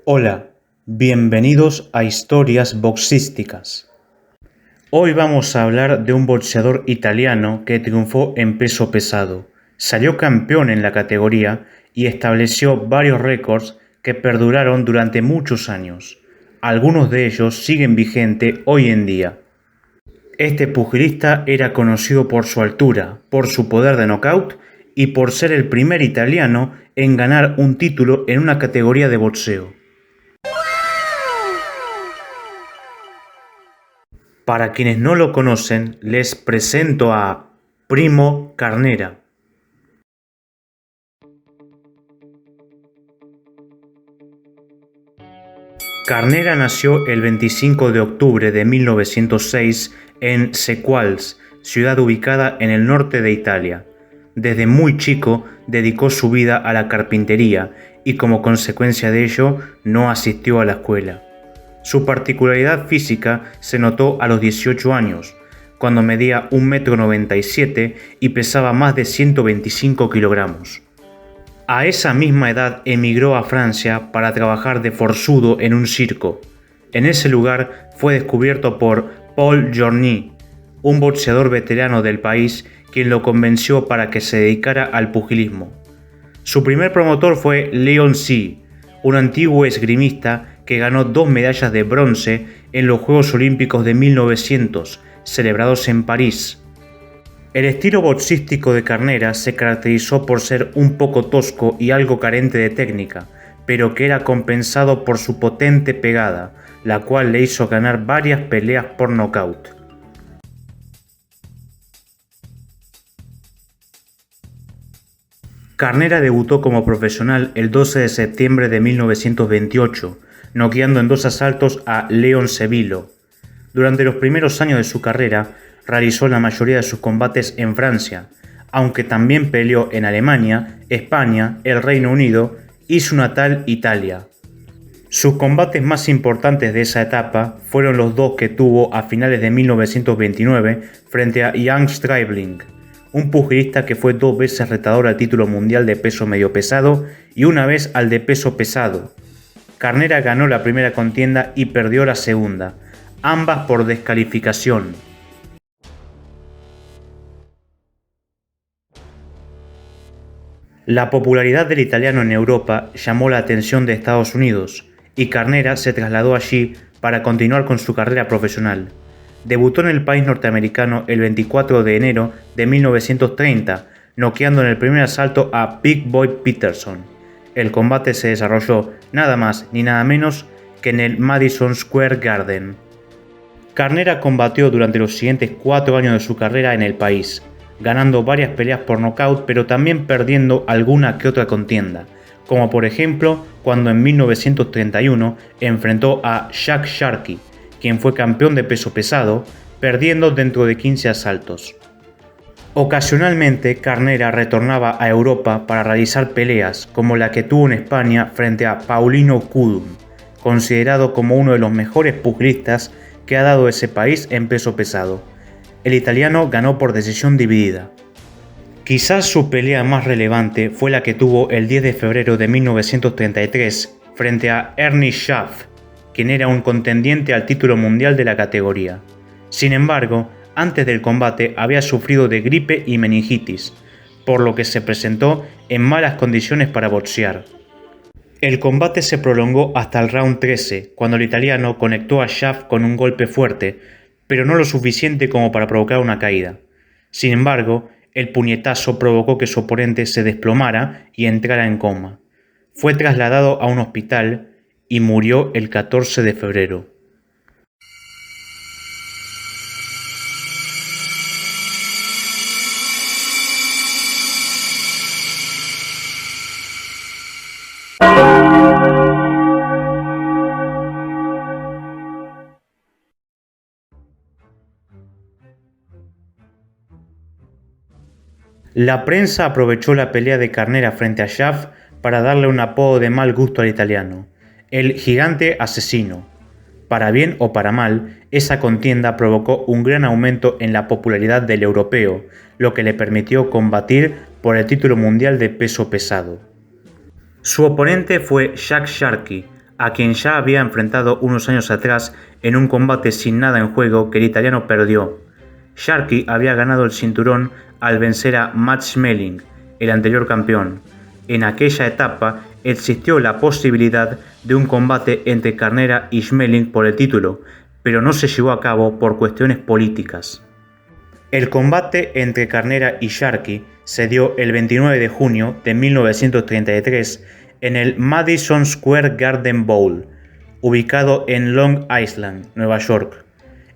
Hola, bienvenidos a Historias Boxísticas. Hoy vamos a hablar de un boxeador italiano que triunfó en peso pesado, salió campeón en la categoría y estableció varios récords que perduraron durante muchos años. Algunos de ellos siguen vigentes hoy en día. Este pugilista era conocido por su altura, por su poder de knockout y por ser el primer italiano en ganar un título en una categoría de boxeo. Para quienes no lo conocen, les presento a Primo Carnera. Carnera nació el 25 de octubre de 1906 en Sequals, ciudad ubicada en el norte de Italia. Desde muy chico dedicó su vida a la carpintería y como consecuencia de ello no asistió a la escuela. Su particularidad física se notó a los 18 años, cuando medía 1,97 m y pesaba más de 125 kilogramos. A esa misma edad emigró a Francia para trabajar de forzudo en un circo. En ese lugar fue descubierto por Paul Journy, un boxeador veterano del país, quien lo convenció para que se dedicara al pugilismo. Su primer promotor fue Leon C., un antiguo esgrimista que ganó 2 medallas de bronce en los Juegos Olímpicos de 1900, celebrados en París. El estilo boxístico de Carnera se caracterizó por ser un poco tosco y algo carente de técnica, pero que era compensado por su potente pegada, la cual le hizo ganar varias peleas por nocaut. Carnera debutó como profesional el 12 de septiembre de 1928, noqueando en 2 asaltos a Leon Sevilo. Durante los primeros años de su carrera, realizó la mayoría de sus combates en Francia, aunque también peleó en Alemania, España, el Reino Unido y su natal Italia. Sus combates más importantes de esa etapa fueron los dos que tuvo a finales de 1929 frente a Jan Stribling, un pugilista que fue 2 veces retador al título mundial de peso medio pesado y una vez al de peso pesado. Carnera ganó la primera contienda y perdió la segunda, ambas por descalificación. La popularidad del italiano en Europa llamó la atención de Estados Unidos, y Carnera se trasladó allí para continuar con su carrera profesional. Debutó en el país norteamericano el 24 de enero de 1930, noqueando en el primer asalto a Big Boy Peterson. El combate se desarrolló nada más ni nada menos que en el Madison Square Garden. Carnera combatió durante los siguientes 4 años de su carrera en el país, ganando varias peleas por nocaut, pero también perdiendo alguna que otra contienda, como por ejemplo cuando en 1931 enfrentó a Jack Sharkey, quien fue campeón de peso pesado, perdiendo dentro de 15 asaltos. Ocasionalmente Carnera retornaba a Europa para realizar peleas como la que tuvo en España frente a Paulino Cudum, considerado como uno de los mejores pugilistas que ha dado ese país en peso pesado. El italiano ganó por decisión dividida. Quizás su pelea más relevante fue la que tuvo el 10 de febrero de 1933 frente a Ernie Schaff, quien era un contendiente al título mundial de la categoría. Sin embargo, antes del combate había sufrido de gripe y meningitis, por lo que se presentó en malas condiciones para boxear. El combate se prolongó hasta el round 13, cuando el italiano conectó a Schaff con un golpe fuerte, pero no lo suficiente como para provocar una caída. Sin embargo, el puñetazo provocó que su oponente se desplomara y entrara en coma. Fue trasladado a un hospital y murió el 14 de febrero. La prensa aprovechó la pelea de Carnera frente a Schaff para darle un apodo de mal gusto al italiano, el gigante asesino. Para bien o para mal, esa contienda provocó un gran aumento en la popularidad del europeo, lo que le permitió combatir por el título mundial de peso pesado. Su oponente fue Jack Sharkey, a quien ya había enfrentado unos años atrás en un combate sin nada en juego que el italiano perdió. Sharkey había ganado el cinturón al vencer a Matt Schmeling, el anterior campeón. En aquella etapa existió la posibilidad de un combate entre Carnera y Schmeling por el título, pero no se llevó a cabo por cuestiones políticas. El combate entre Carnera y Sharkey se dio el 29 de junio de 1933 en el Madison Square Garden Bowl, ubicado en Long Island, Nueva York.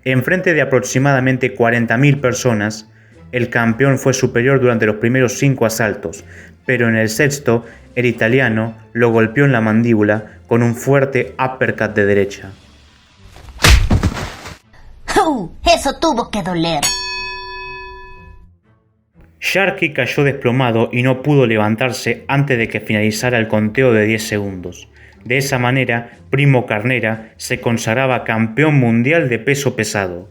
Enfrente de aproximadamente 40.000 personas, el campeón fue superior durante los primeros 5 asaltos, pero en el sexto, el italiano lo golpeó en la mandíbula con un fuerte uppercut de derecha. ¡Eso tuvo que doler! Sharkey cayó desplomado y no pudo levantarse antes de que finalizara el conteo de 10 segundos. De esa manera, Primo Carnera se consagraba campeón mundial de peso pesado.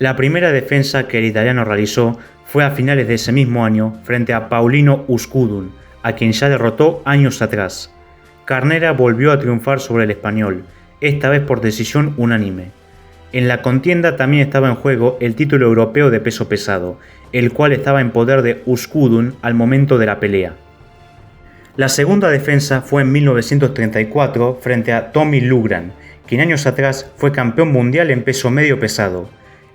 La primera defensa que el italiano realizó fue a finales de ese mismo año frente a Paulino Uskudun, a quien ya derrotó años atrás. Carnera volvió a triunfar sobre el español, esta vez por decisión unánime. En la contienda también estaba en juego el título europeo de peso pesado, el cual estaba en poder de Uskudun al momento de la pelea. La segunda defensa fue en 1934 frente a Tommy Lugran, quien años atrás fue campeón mundial en peso medio pesado.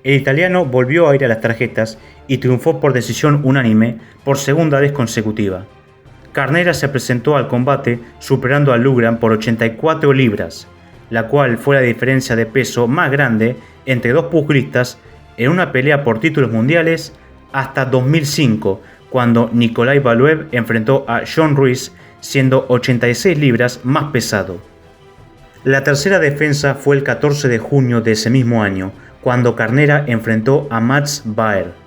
El italiano volvió a ir a las tarjetas y triunfó por decisión unánime por segunda vez consecutiva. Carnera se presentó al combate superando a Lugran por 84 libras, la cual fue la diferencia de peso más grande entre dos pugilistas en una pelea por títulos mundiales hasta 2005, cuando Nikolai Valuev enfrentó a John Ruiz, siendo 86 libras más pesado. La tercera defensa fue el 14 de junio de ese mismo año, cuando Carnera enfrentó a Mats Baer.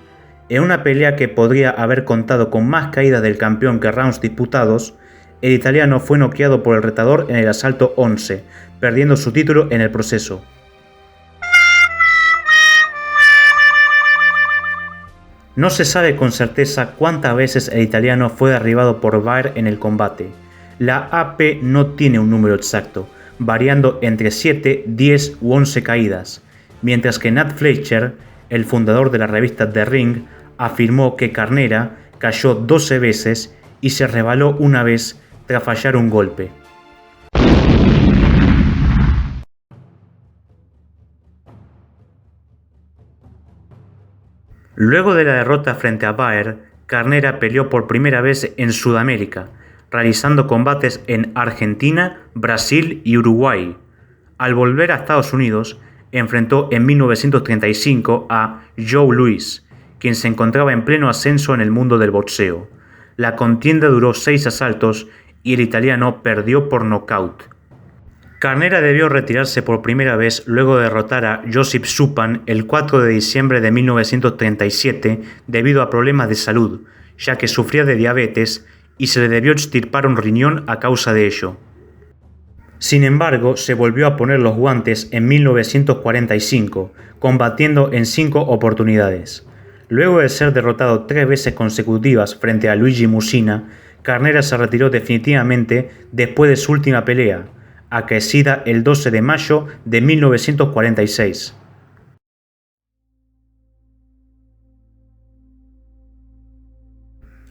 En una pelea que podría haber contado con más caídas del campeón que rounds disputados, el italiano fue noqueado por el retador en el asalto 11, perdiendo su título en el proceso. No se sabe con certeza cuántas veces el italiano fue derribado por Baer en el combate. La AP no tiene un número exacto, variando entre 7, 10 u 11 caídas, mientras que Nat Fletcher, el fundador de la revista The Ring, afirmó que Carnera cayó 12 veces y se resbaló una vez tras fallar un golpe. Luego de la derrota frente a Baer, Carnera peleó por primera vez en Sudamérica, realizando combates en Argentina, Brasil y Uruguay. Al volver a Estados Unidos, enfrentó en 1935 a Joe Louis, quien se encontraba en pleno ascenso en el mundo del boxeo. La contienda duró 6 asaltos y el italiano perdió por nocaut. Carnera debió retirarse por primera vez luego de derrotar a Josip Supan el 4 de diciembre de 1937 debido a problemas de salud, ya que sufría de diabetes y se le debió extirpar un riñón a causa de ello. Sin embargo, se volvió a poner los guantes en 1945, combatiendo en 5 oportunidades. Luego de ser derrotado 3 veces consecutivas frente a Luigi Musina, Carnera se retiró definitivamente después de su última pelea, acaecida el 12 de mayo de 1946.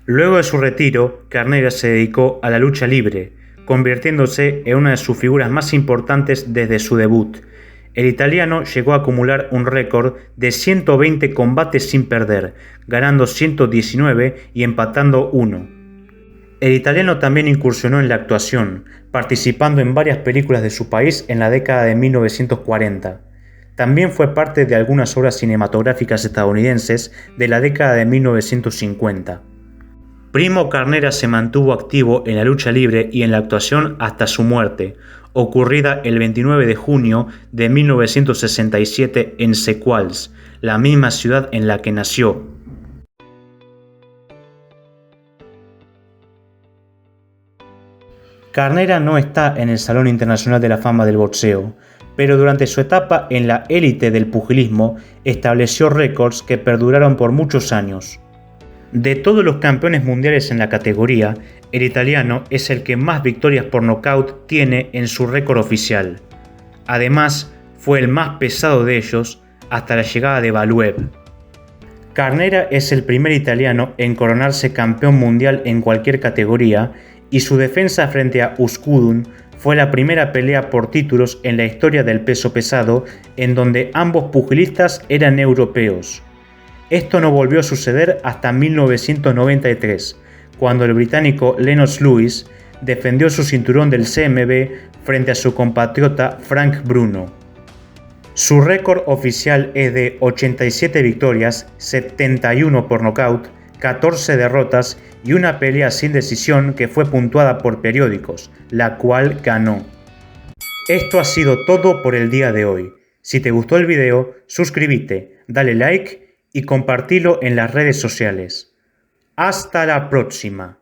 Luego de su retiro, Carnera se dedicó a la lucha libre, convirtiéndose en una de sus figuras más importantes desde su debut. El italiano llegó a acumular un récord de 120 combates sin perder, ganando 119 y empatando 1. El italiano también incursionó en la actuación, participando en varias películas de su país en la década de 1940. También fue parte de algunas obras cinematográficas estadounidenses de la década de 1950. Primo Carnera se mantuvo activo en la lucha libre y en la actuación hasta su muerte, ocurrida el 29 de junio de 1967 en Sequals, la misma ciudad en la que nació. Carnera no está en el Salón Internacional de la Fama del Boxeo, pero durante su etapa en la élite del pugilismo estableció récords que perduraron por muchos años. De todos los campeones mundiales en la categoría, el italiano es el que más victorias por nocaut tiene en su récord oficial. Además, fue el más pesado de ellos hasta la llegada de Valuev. Carnera es el primer italiano en coronarse campeón mundial en cualquier categoría y su defensa frente a Uskudun fue la primera pelea por títulos en la historia del peso pesado en donde ambos pugilistas eran europeos. Esto no volvió a suceder hasta 1993, cuando el británico Lennox Lewis defendió su cinturón del CMB frente a su compatriota Frank Bruno. Su récord oficial es de 87 victorias, 71 por nocaut, 14 derrotas y una pelea sin decisión que fue puntuada por periódicos, la cual ganó. Esto ha sido todo por el día de hoy. Si te gustó el video, suscríbete, dale like y compartilo en las redes sociales. Hasta la próxima.